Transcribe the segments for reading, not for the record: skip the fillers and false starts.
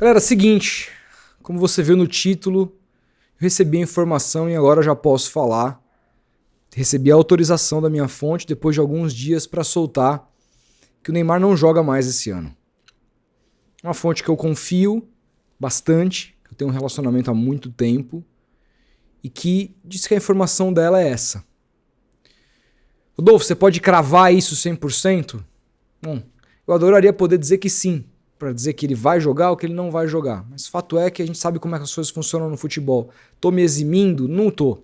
Galera, seguinte, como você viu no título, eu recebi a informação e agora já posso falar. Recebi a autorização da minha fonte depois de alguns dias para soltar que o Neymar não joga mais esse ano. Uma fonte que eu confio bastante, que eu tenho um relacionamento há muito tempo e que diz que a informação dela é essa. Rodolfo, você pode cravar isso 100%? Bom, eu adoraria poder dizer que sim, para dizer que ele vai jogar ou que ele não vai jogar. Mas fato é que a gente sabe como é que as coisas funcionam no futebol. Tô me eximindo? Não tô.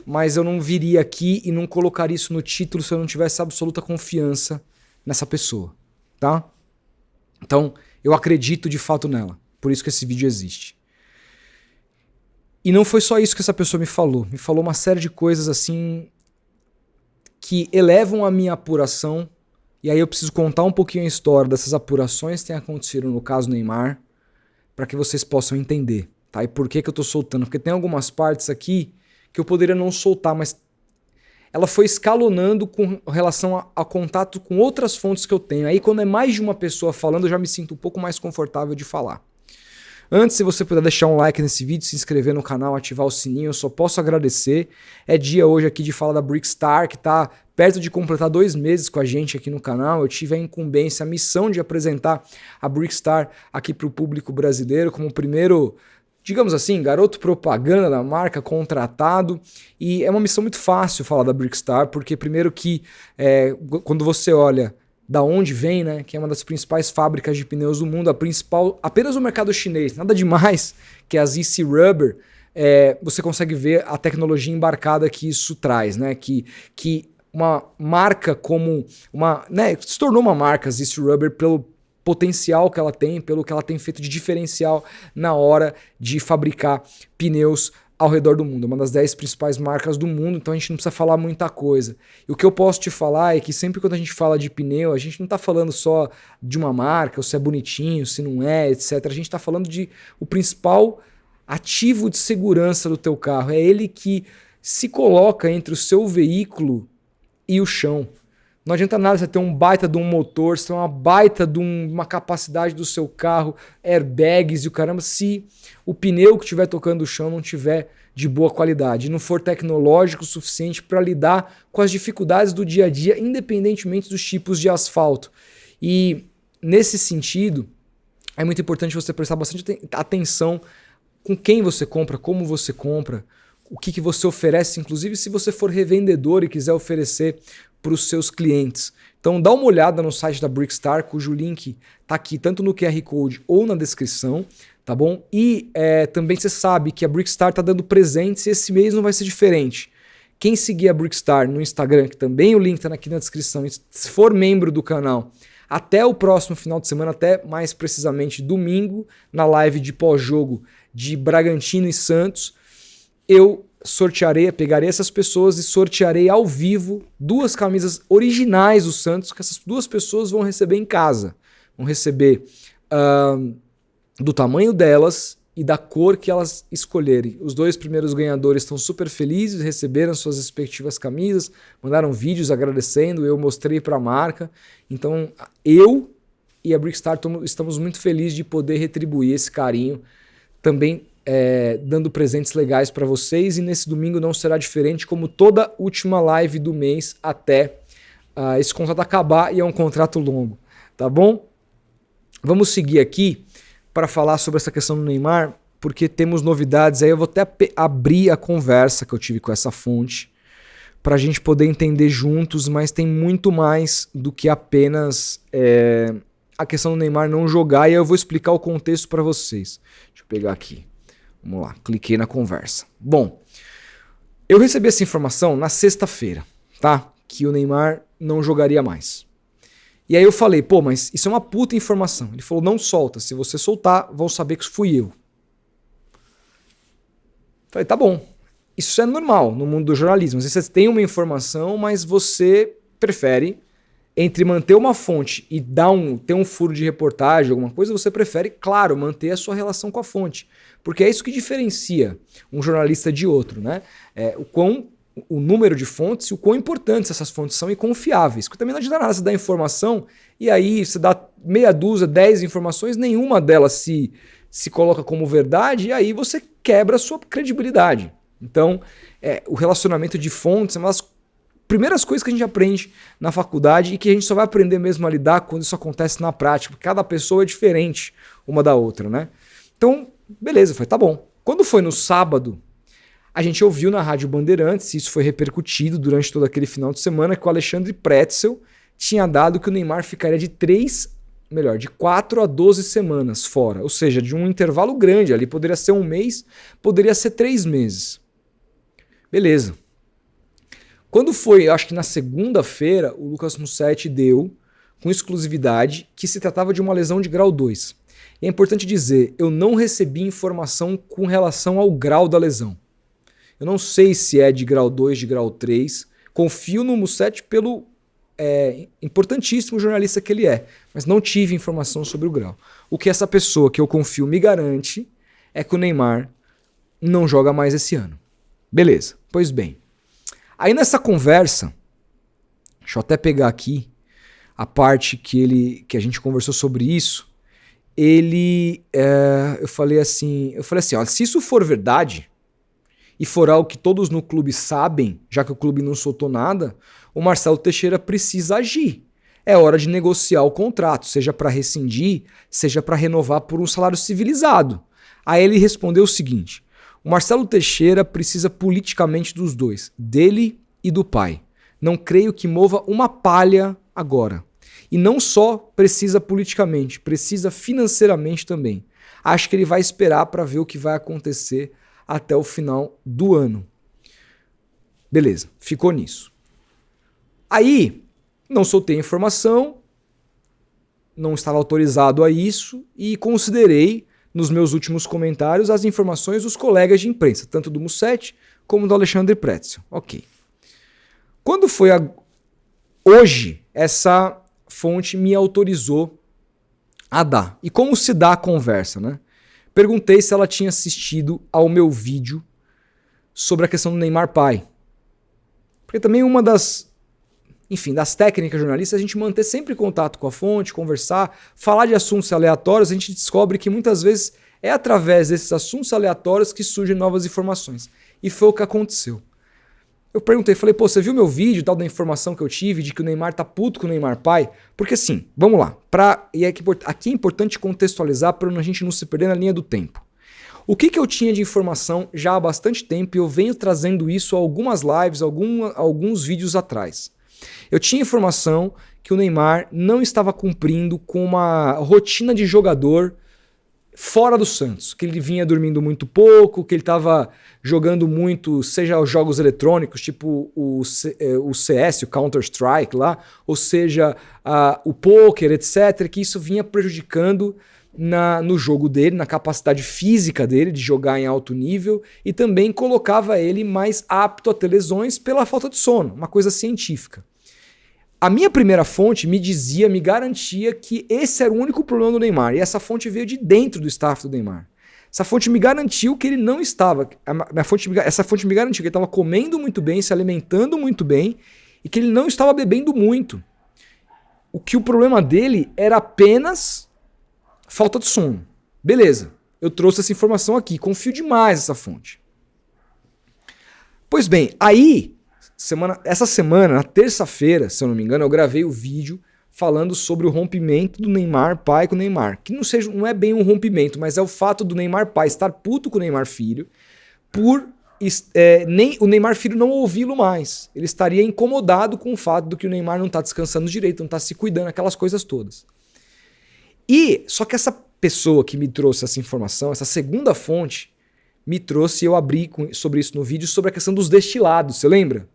Mas eu não viria aqui e não colocaria isso no título se eu não tivesse absoluta confiança nessa pessoa, tá? Então, eu acredito de fato nela. Por isso que esse vídeo existe. E não foi só isso que essa pessoa me falou. Me falou uma série de coisas assim que elevam a minha apuração. E aí eu preciso contar um pouquinho a história dessas apurações que têm acontecido no caso Neymar, para que vocês possam entender, tá? E por que que eu tô soltando? Porque tem algumas partes aqui que eu poderia não soltar, mas ela foi escalonando com relação a contato com outras fontes que eu tenho. Aí quando é mais de uma pessoa falando, eu já me sinto um pouco mais confortável de falar. Antes, se você puder deixar um like nesse vídeo, se inscrever no canal, ativar o sininho, eu só posso agradecer. É dia hoje aqui de falar da Brickstar, que está perto de completar 2 meses com a gente aqui no canal. Eu tive a incumbência, a missão de apresentar a Brickstar aqui para o público brasileiro como o primeiro, digamos assim, garoto propaganda da marca, contratado. E é uma missão muito fácil falar da Brickstar, porque primeiro que quando você olha da onde vem, né, que é uma das principais fábricas de pneus do mundo, a principal, apenas o mercado chinês, nada demais, que é a ZC Rubber, você consegue ver a tecnologia embarcada que isso traz, né, que uma marca como uma, né, se tornou uma marca ZC Rubber pelo potencial que ela tem, pelo que ela tem feito de diferencial na hora de fabricar pneus ao redor do mundo. É uma das 10 principais marcas do mundo, então a gente não precisa falar muita coisa. E o que eu posso te falar é que sempre quando a gente fala de pneu, a gente não está falando só de uma marca, ou se é bonitinho, se não é, etc. A gente está falando de o principal ativo de segurança do teu carro. É ele que se coloca entre o seu veículo e o chão. Não adianta nada você ter um baita de um motor, você ter uma baita de uma capacidade do seu carro, airbags e o caramba, se o pneu que estiver tocando o chão não tiver de boa qualidade, não for tecnológico o suficiente para lidar com as dificuldades do dia a dia, independentemente dos tipos de asfalto. E nesse sentido, é muito importante você prestar bastante atenção com quem você compra, como você compra, o que você oferece, inclusive se você for revendedor e quiser oferecer para os seus clientes. Então dá uma olhada no site da Brickstar, cujo link está aqui tanto no QR Code ou na descrição, tá bom? E também você sabe que a Brickstar está dando presentes e esse mês não vai ser diferente. Quem seguir a Brickstar no Instagram, que também o link está aqui na descrição, e se for membro do canal, até o próximo final de semana, até mais precisamente domingo, na live de pós-jogo de Bragantino e Santos, eu pegarei essas pessoas e sortearei ao vivo 2 camisas originais do Santos, que essas 2 pessoas vão receber em casa. Vão receber do tamanho delas e da cor que elas escolherem. Os 2 primeiros ganhadores estão super felizes, receberam suas respectivas camisas, mandaram vídeos agradecendo, eu mostrei para a marca. Então eu e a Brickstar estamos muito felizes de poder retribuir esse carinho também, dando presentes legais para vocês, e nesse domingo não será diferente, como toda última live do mês até esse contrato acabar, e é um contrato longo, tá bom? Vamos seguir aqui para falar sobre essa questão do Neymar, porque temos novidades aí. Eu vou até abrir a conversa que eu tive com essa fonte para a gente poder entender juntos, mas tem muito mais do que apenas a questão do Neymar não jogar, e eu vou explicar o contexto para vocês. Deixa eu pegar aqui. Vamos lá, cliquei na conversa. Bom, eu recebi essa informação na sexta-feira, tá? Que o Neymar não jogaria mais. E aí eu falei, pô, mas isso é uma puta informação. Ele falou, não solta. Se você soltar, vão saber que fui eu. Falei, tá bom. Isso é normal no mundo do jornalismo. Às vezes você tem uma informação, mas você prefere, entre manter uma fonte e ter um furo de reportagem, alguma coisa, você prefere, claro, manter a sua relação com a fonte. Porque é isso que diferencia um jornalista de outro, né? O número de fontes e o quão importantes essas fontes são e confiáveis. Porque também não adianta nada você dar informação e aí você dá meia dúzia, 10 informações, nenhuma delas se se coloca como verdade e aí você quebra a sua credibilidade. Então, o relacionamento de fontes é uma das primeiras coisas que a gente aprende na faculdade e que a gente só vai aprender mesmo a lidar quando isso acontece na prática, porque cada pessoa é diferente uma da outra, né? Então, beleza, foi, tá bom. Quando foi no sábado, a gente ouviu na Rádio Bandeirantes, e isso foi repercutido durante todo aquele final de semana, que o Alexandre Pretzel tinha dado que o Neymar ficaria de 4 a 12 semanas fora, ou seja, de um intervalo grande, ali poderia ser um mês, poderia ser 3 meses. Beleza. Quando foi, acho que na segunda-feira, o Lucas Mussetti deu, com exclusividade, que se tratava de uma lesão de grau 2. E é importante dizer, eu não recebi informação com relação ao grau da lesão. Eu não sei se é de grau 2, de grau 3. Confio no Mussetti pelo importantíssimo jornalista que ele é, mas não tive informação sobre o grau. O que essa pessoa que eu confio me garante é que o Neymar não joga mais esse ano. Beleza, pois bem. Aí nessa conversa, deixa eu até pegar aqui a parte que a gente conversou sobre isso. Eu falei assim, ó, se isso for verdade e for algo que todos no clube sabem, já que o clube não soltou nada, o Marcelo Teixeira precisa agir. É hora de negociar o contrato, seja para rescindir, seja para renovar por um salário civilizado. Aí ele respondeu o seguinte: o Marcelo Teixeira precisa politicamente dos dois, dele e do pai. Não creio que mova uma palha agora. E não só precisa politicamente, precisa financeiramente também. Acho que ele vai esperar para ver o que vai acontecer até o final do ano. Beleza, ficou nisso. Aí, não soltei informação, não estava autorizado a isso e considerei nos meus últimos comentários as informações dos colegas de imprensa, tanto do Mussetti como do Alexandre Pretzel. Ok. Quando foi hoje, essa fonte me autorizou a dar. E como se dá a conversa, né? Perguntei se ela tinha assistido ao meu vídeo sobre a questão do Neymar pai. Porque também uma das técnicas jornalistas é a gente manter sempre contato com a fonte, conversar, falar de assuntos aleatórios. A gente descobre que muitas vezes é através desses assuntos aleatórios que surgem novas informações. E foi o que aconteceu. Eu perguntei, falei, pô, você viu meu vídeo, tal da informação que eu tive de que o Neymar tá puto com o Neymar pai? Porque assim, vamos lá, aqui é importante contextualizar para a gente não se perder na linha do tempo. O que eu tinha de informação já há bastante tempo e eu venho trazendo isso a algumas lives, alguns vídeos atrás. Eu tinha informação que o Neymar não estava cumprindo com uma rotina de jogador fora do Santos, que ele vinha dormindo muito pouco, que ele estava jogando muito, seja os jogos eletrônicos, tipo o CS, o Counter-Strike lá, ou seja, o poker, etc., que isso vinha prejudicando no jogo dele, na capacidade física dele de jogar em alto nível e também colocava ele mais apto a ter lesões pela falta de sono, uma coisa científica. A minha primeira fonte me garantia que esse era o único problema do Neymar. E essa fonte veio de dentro do staff do Neymar. Essa fonte me garantiu que ele não estava... Essa fonte me garantiu que ele estava comendo muito bem, se alimentando muito bem e que ele não estava bebendo muito. O problema dele era apenas falta de sono. Beleza, eu trouxe essa informação aqui. Confio demais nessa fonte. Pois bem, aí... Essa semana, na terça-feira, se eu não me engano, eu gravei o vídeo falando sobre o rompimento do Neymar pai com o Neymar. Que não é bem um rompimento, mas é o fato do Neymar pai estar puto com o Neymar filho por o Neymar filho não ouvi-lo mais. Ele estaria incomodado com o fato de que o Neymar não está descansando direito, não está se cuidando, aquelas coisas todas. Só que essa pessoa que me trouxe essa informação, essa segunda fonte, me trouxe, eu abri sobre isso no vídeo, sobre a questão dos destilados, você lembra?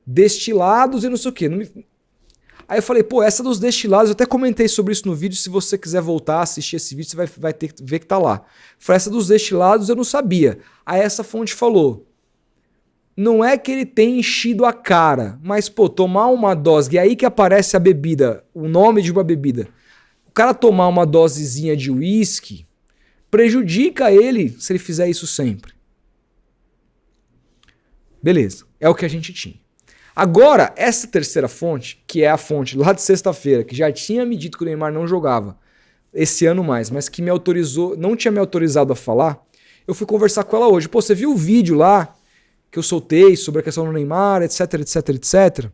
Destilados e não sei o quê. Aí eu falei, pô, essa dos destilados, eu até comentei sobre isso no vídeo, se você quiser voltar a assistir esse vídeo, você vai ter que ver que tá lá. Falei, essa dos destilados eu não sabia. Aí essa fonte falou, não é que ele tenha enchido a cara, mas, pô, tomar uma dose, e aí que aparece a bebida, o nome de uma bebida. O cara tomar uma dosezinha de uísque prejudica ele se ele fizer isso sempre. Beleza, é o que a gente tinha. Agora, essa terceira fonte, que é a fonte lá de sexta-feira, que já tinha me dito que o Neymar não jogava, esse ano mais, mas que me autorizou, não tinha me autorizado a falar, eu fui conversar com ela hoje. Pô, você viu o vídeo lá que eu soltei sobre a questão do Neymar, etc, etc, etc?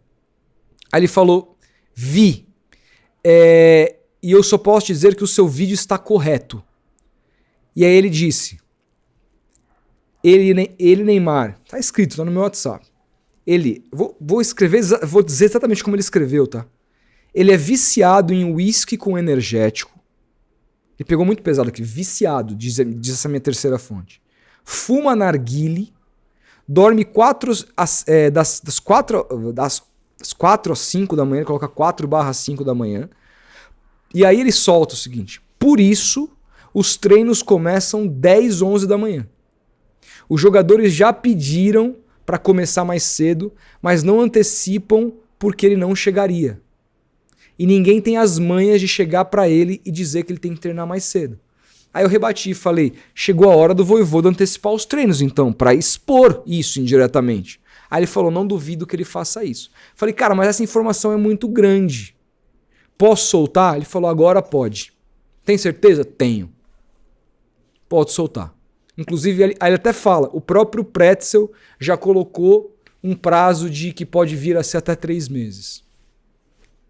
Aí ele falou, vi. E eu só posso dizer que o seu vídeo está correto. E aí ele disse, ele Neymar, tá escrito, tá no meu WhatsApp. Vou dizer exatamente como ele escreveu, tá? Ele é viciado em uísque com energético. Ele pegou muito pesado aqui, viciado, diz essa minha terceira fonte. Fuma narguile, dorme das 4 às 5 da manhã, ele coloca 4/5 da manhã. E aí ele solta o seguinte, por isso os treinos começam 10, 11 da manhã. Os jogadores já pediram para começar mais cedo, mas não antecipam porque ele não chegaria. E ninguém tem as manhas de chegar para ele e dizer que ele tem que treinar mais cedo. Aí eu rebati e falei, chegou a hora do Vojvoda antecipar os treinos então, para expor isso indiretamente. Aí ele falou, não duvido que ele faça isso. Falei, cara, mas essa informação é muito grande. Posso soltar? Ele falou, agora pode. Tem certeza? Tenho. Pode soltar. Inclusive, ele até fala, o próprio Pretzel já colocou um prazo de que pode vir a ser até 3 meses.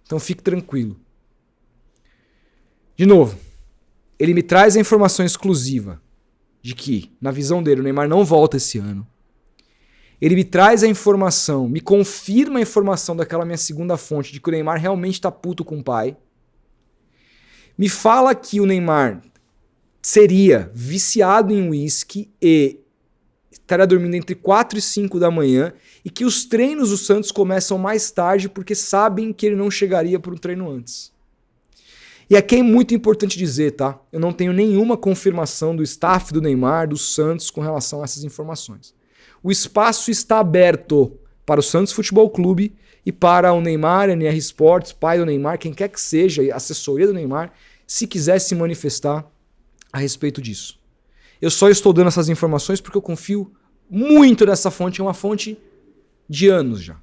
Então fique tranquilo. De novo, ele me traz a informação exclusiva de que, na visão dele, o Neymar não volta esse ano. Ele me traz a informação, me confirma a informação daquela minha segunda fonte de que o Neymar realmente tá puto com o pai. Me fala que o Neymar seria viciado em uísque e estaria dormindo entre 4 e 5 da manhã e que os treinos do Santos começam mais tarde porque sabem que ele não chegaria para um treino antes. E aqui é muito importante dizer, tá? Eu não tenho nenhuma confirmação do staff do Neymar, do Santos, com relação a essas informações. O espaço está aberto para o Santos Futebol Clube e para o Neymar, NR Sports, pai do Neymar, quem quer que seja, assessoria do Neymar, se quiser se manifestar a respeito disso. Eu só estou dando essas informações porque eu confio muito nessa fonte, é uma fonte de anos já.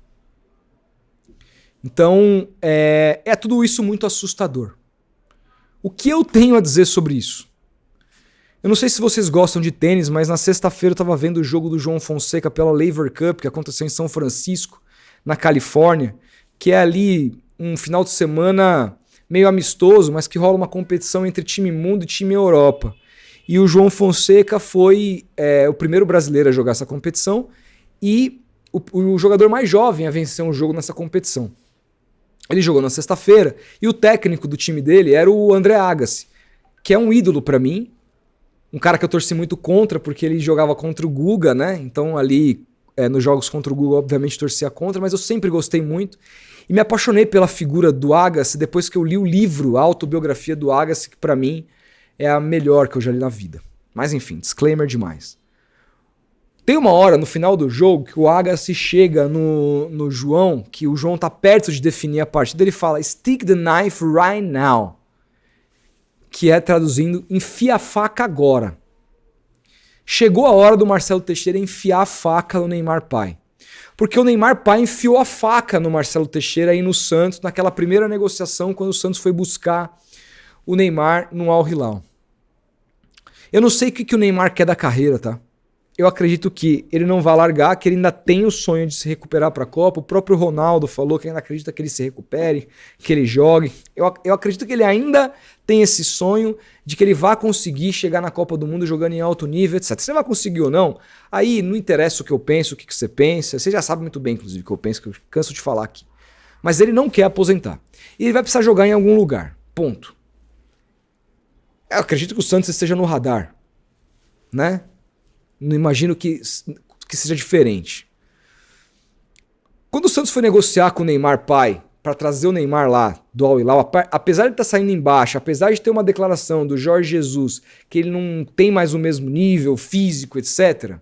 Então, é tudo isso muito assustador. O que eu tenho a dizer sobre isso? Eu não sei se vocês gostam de tênis, mas na sexta-feira eu estava vendo o jogo do João Fonseca pela Laver Cup, que aconteceu em São Francisco, na Califórnia, que é ali um final de semana meio amistoso, mas que rola uma competição entre time mundo e time Europa. E o João Fonseca foi o primeiro brasileiro a jogar essa competição e o jogador mais jovem a vencer um jogo nessa competição. Ele jogou na sexta-feira e o técnico do time dele era o André Agassi, que é um ídolo pra mim, um cara que eu torci muito contra porque ele jogava contra o Guga, né? Então ali nos jogos contra o Guga obviamente torcia contra, mas eu sempre gostei muito e me apaixonei pela figura do Agassi depois que eu li o livro, a autobiografia do Agassi, que pra mim é a melhor que eu já li na vida. Mas enfim, disclaimer demais. Tem uma hora no final do jogo que o Agassi chega no João, que o João tá perto de definir a partida, ele fala stick the knife right now, que é traduzindo enfia a faca agora. Chegou a hora do Marcelo Teixeira enfiar a faca no Neymar pai. Porque o Neymar pai enfiou a faca no Marcelo Teixeira aí no Santos, naquela primeira negociação quando o Santos foi buscar o Neymar no Al Hilal. Eu não sei o que o Neymar quer da carreira, tá? Eu acredito que ele não vai largar, que ele ainda tem o sonho de se recuperar para a Copa. O próprio Ronaldo falou que ainda acredita que ele se recupere, que ele jogue. Eu acredito que ele ainda tem esse sonho de que ele vai conseguir chegar na Copa do Mundo jogando em alto nível, etc. Se ele vai conseguir ou não, aí não interessa o que eu penso, o que você pensa. Você já sabe muito bem, inclusive, o que eu penso, que eu canso de falar aqui. Mas ele não quer aposentar. E ele vai precisar jogar em algum lugar. Ponto. Eu acredito que o Santos esteja no radar, né? Não imagino que seja diferente. Quando o Santos foi negociar com o Neymar pai, para trazer o Neymar lá do Al Hilal, apesar de estar saindo embaixo, apesar de ter uma declaração do Jorge Jesus que ele não tem mais o mesmo nível físico, etc.,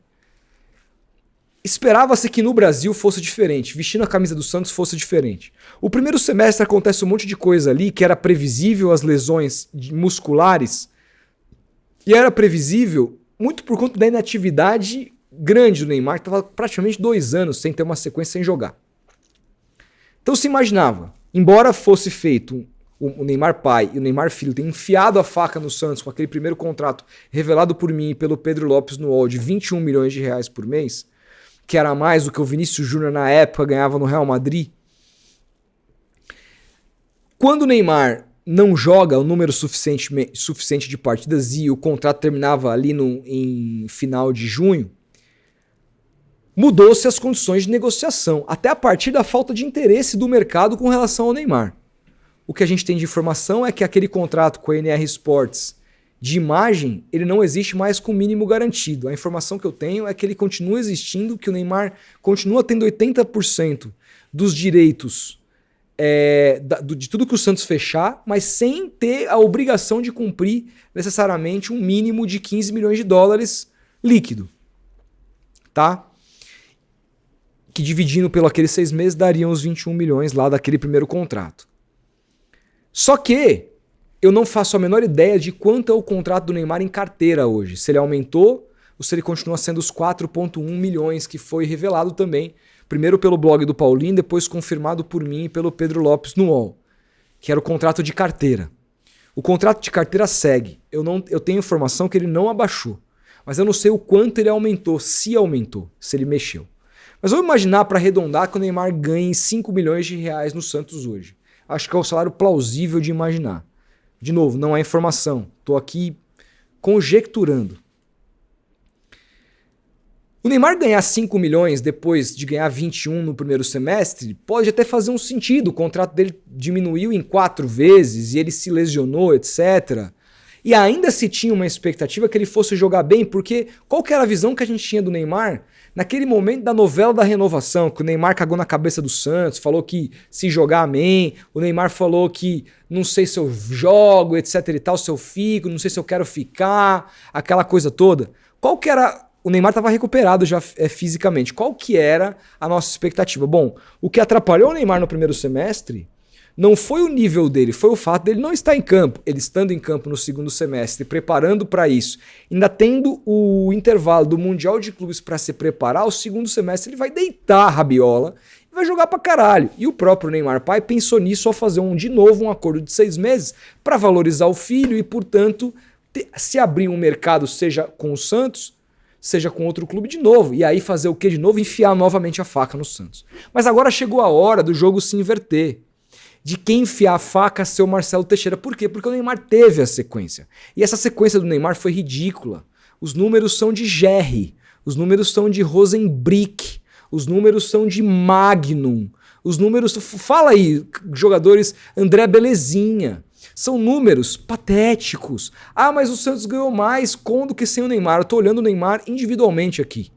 esperava-se que no Brasil fosse diferente, vestindo a camisa do Santos fosse diferente. O primeiro semestre acontece um monte de coisa ali que era previsível, as lesões musculares, e era previsível muito por conta da inatividade grande do Neymar, que estava praticamente 2 anos sem ter uma sequência, sem jogar. Então se imaginava, embora fosse feito o Neymar pai e o Neymar filho têm enfiado a faca no Santos com aquele primeiro contrato revelado por mim e pelo Pedro Lopes no UOL de 21 milhões de reais por mês, que era mais do que o Vinícius Júnior na época ganhava no Real Madrid. Quando o Neymar não joga o número suficiente de partidas e o contrato terminava ali em final de junho, mudou-se as condições de negociação, até a partir da falta de interesse do mercado com relação ao Neymar. O que a gente tem de informação é que aquele contrato com a NR Sports de imagem, ele não existe mais com mínimo garantido. A informação que eu tenho é que ele continua existindo, que o Neymar continua tendo 80% dos direitos de tudo que o Santos fechar, mas sem ter a obrigação de cumprir necessariamente um mínimo de 15 milhões de dólares líquido. Tá? Que dividindo pelo aqueles 6 meses dariam os 21 milhões lá daquele primeiro contrato. Só que eu não faço a menor ideia de quanto é o contrato do Neymar em carteira hoje. Se ele aumentou ou se ele continua sendo os 4,1 milhões que foi revelado também, primeiro pelo blog do Paulinho, depois confirmado por mim e pelo Pedro Lopes no UOL, que era o contrato de carteira. O contrato de carteira segue. Eu tenho informação que ele não abaixou, mas eu não sei o quanto ele aumentou, se ele mexeu. Mas vamos imaginar, para arredondar, que o Neymar ganhe 5 milhões de reais no Santos hoje. Acho que é o salário plausível de imaginar. De novo, não há informação. Estou aqui conjecturando. O Neymar ganhar 5 milhões depois de ganhar 21 no primeiro semestre pode até fazer um sentido. O contrato dele diminuiu em 4 vezes e ele se lesionou, etc. E ainda se tinha uma expectativa que ele fosse jogar bem, porque qual que era a visão que a gente tinha do Neymar naquele momento da novela da renovação, que o Neymar cagou na cabeça do Santos, falou que se jogar, amém. O Neymar falou que não sei se eu jogo, etc e tal, se eu fico, não sei se eu quero ficar, aquela coisa toda. Qual que era... O Neymar estava recuperado já fisicamente. Qual que era a nossa expectativa? Bom, o que atrapalhou o Neymar no primeiro semestre não foi o nível dele, foi o fato dele não estar em campo. Ele estando em campo no segundo semestre, preparando para isso, ainda tendo o intervalo do Mundial de Clubes para se preparar, o segundo semestre ele vai deitar a rabiola e vai jogar pra caralho. E o próprio Neymar pai pensou nisso ao fazer de novo um acordo de 6 meses para valorizar o filho e, portanto, se abrir um mercado, seja com o Santos, seja com outro clube de novo. E aí fazer o que de novo? Enfiar novamente a faca no Santos. Mas agora chegou a hora do jogo se inverter. De quem enfiar a faca ser o Marcelo Teixeira. Por quê? Porque o Neymar teve a sequência. E essa sequência do Neymar foi ridícula. Os números são de Jerry. Os números são de Rosenbrick. Os números são de Magnum. Os números... Fala aí, jogadores, André Belezinha. São números patéticos. Ah, mas o Santos ganhou mais com do que sem o Neymar. Eu tô olhando o Neymar individualmente aqui.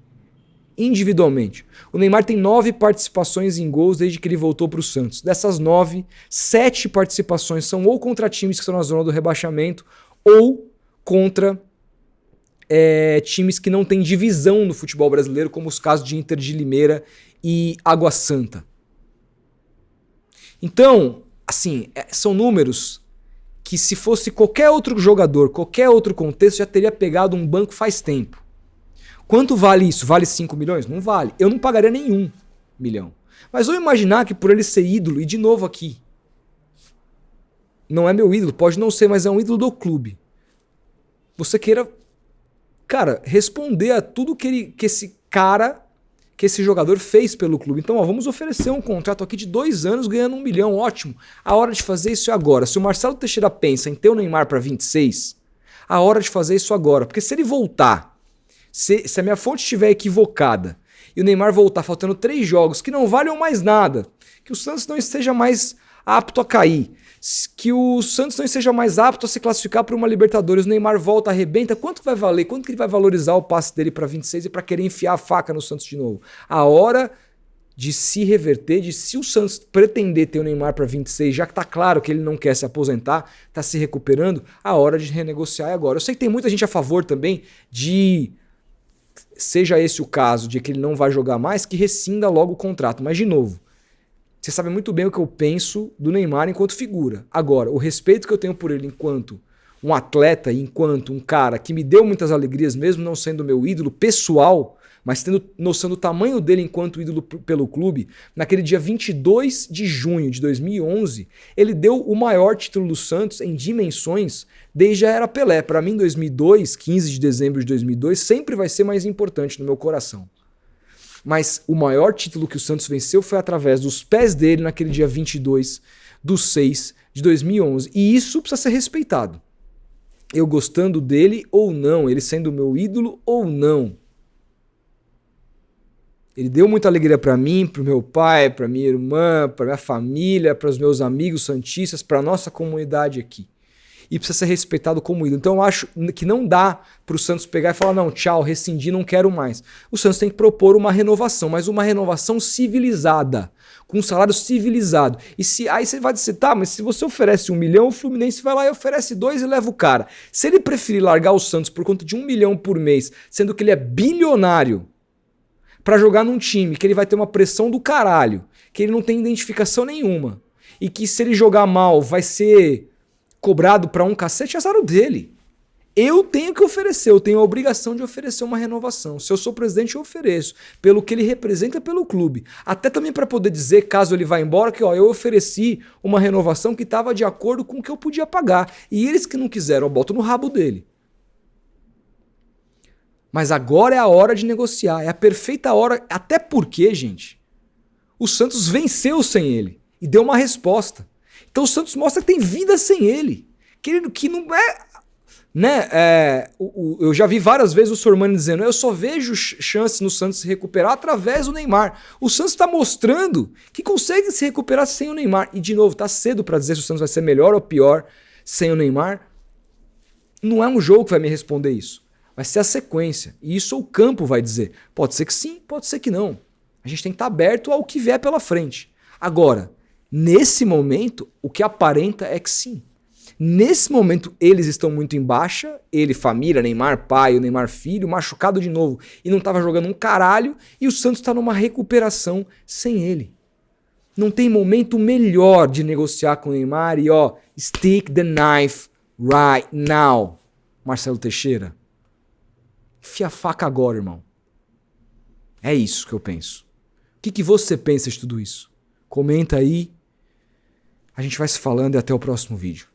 Individualmente. O Neymar tem 9 participações em gols desde que ele voltou para o Santos. Dessas 9, 7 participações são ou contra times que estão na zona do rebaixamento ou contra times que não têm divisão no futebol brasileiro, como os casos de Inter de Limeira e Água Santa. Então, assim, são números que se fosse qualquer outro jogador, qualquer outro contexto, já teria pegado um banco faz tempo. Quanto vale isso? Vale 5 milhões? Não vale. Eu não pagaria nenhum milhão. Mas vou imaginar que por ele ser ídolo, e de novo aqui, não é meu ídolo, pode não ser, mas é um ídolo do clube. Você queira, cara, responder a tudo que esse jogador fez pelo clube. Então, vamos oferecer um contrato aqui de 2 anos ganhando 1 milhão, ótimo. A hora de fazer isso é agora. Se o Marcelo Teixeira pensa em ter o Neymar para 26, a hora de fazer isso agora. Porque se ele voltar, se a minha fonte estiver equivocada e o Neymar voltar faltando 3 jogos que não valham mais nada, que o Santos não esteja mais apto a cair, que o Santos não esteja mais apto a se classificar para uma Libertadores, o Neymar volta, arrebenta, quanto vai valer? Quanto que ele vai valorizar o passe dele para 26 e para querer enfiar a faca no Santos de novo? A hora de se reverter, de se o Santos pretender ter o Neymar para 26, já que está claro que ele não quer se aposentar, está se recuperando, a hora de renegociar é agora. Eu sei que tem muita gente a favor também de... Seja esse o caso de que ele não vai jogar mais, que rescinda logo o contrato. Mas, de novo, você sabe muito bem o que eu penso do Neymar enquanto figura. Agora, o respeito que eu tenho por ele enquanto um atleta, enquanto um cara que me deu muitas alegrias, mesmo não sendo meu ídolo pessoal, mas tendo noção do tamanho dele enquanto ídolo pelo clube, naquele dia 22 de junho de 2011, ele deu o maior título do Santos em dimensões desde a era Pelé. Para mim, 2002, 15 de dezembro de 2002, sempre vai ser mais importante no meu coração. Mas o maior título que o Santos venceu foi através dos pés dele naquele dia 22/6 de 2011. E isso precisa ser respeitado. Eu gostando dele ou não, ele sendo meu ídolo ou não. Ele deu muita alegria para mim, para o meu pai, para minha irmã, para minha família, para os meus amigos santistas, para a nossa comunidade aqui. E precisa ser respeitado como ídolo. Então eu acho que não dá para o Santos pegar e falar, não, tchau, rescindi, não quero mais. O Santos tem que propor uma renovação, mas uma renovação civilizada, com um salário civilizado. Aí você vai dizer, tá, mas se você oferece 1 milhão, o Fluminense vai lá e oferece 2 e leva o cara. Se ele preferir largar o Santos por conta de 1 milhão por mês, sendo que ele é bilionário, para jogar num time que ele vai ter uma pressão do caralho, que ele não tem identificação nenhuma, e que se ele jogar mal vai ser cobrado para um cacete, é azar dele. Eu tenho que oferecer, eu tenho a obrigação de oferecer uma renovação. Se eu sou presidente, eu ofereço, pelo que ele representa pelo clube. Até também para poder dizer, caso ele vá embora, que ó, eu ofereci uma renovação que estava de acordo com o que eu podia pagar. E eles que não quiseram, eu boto no rabo dele. Mas agora é a hora de negociar, é a perfeita hora, até porque, gente, o Santos venceu sem ele e deu uma resposta. Então o Santos mostra que tem vida sem ele, que não é... Né? Eu já vi várias vezes o Sormani dizendo, eu só vejo chances no Santos se recuperar através do Neymar. O Santos está mostrando que consegue se recuperar sem o Neymar. E de novo, tá cedo para dizer se o Santos vai ser melhor ou pior sem o Neymar. Não é um jogo que vai me responder isso. Vai ser a sequência. E isso o campo vai dizer. Pode ser que sim, pode ser que não. A gente tem que estar aberto ao que vier pela frente. Agora, nesse momento, o que aparenta é que sim. Nesse momento, eles estão muito em baixa. Ele, família, Neymar pai, o Neymar filho, machucado de novo e não estava jogando um caralho. E o Santos está numa recuperação sem ele. Não tem momento melhor de negociar com o Neymar e ó, stick the knife right now. Marcelo Teixeira. Enfia a faca agora, irmão. É isso que eu penso. O que você pensa de tudo isso? Comenta aí. A gente vai se falando e até o próximo vídeo.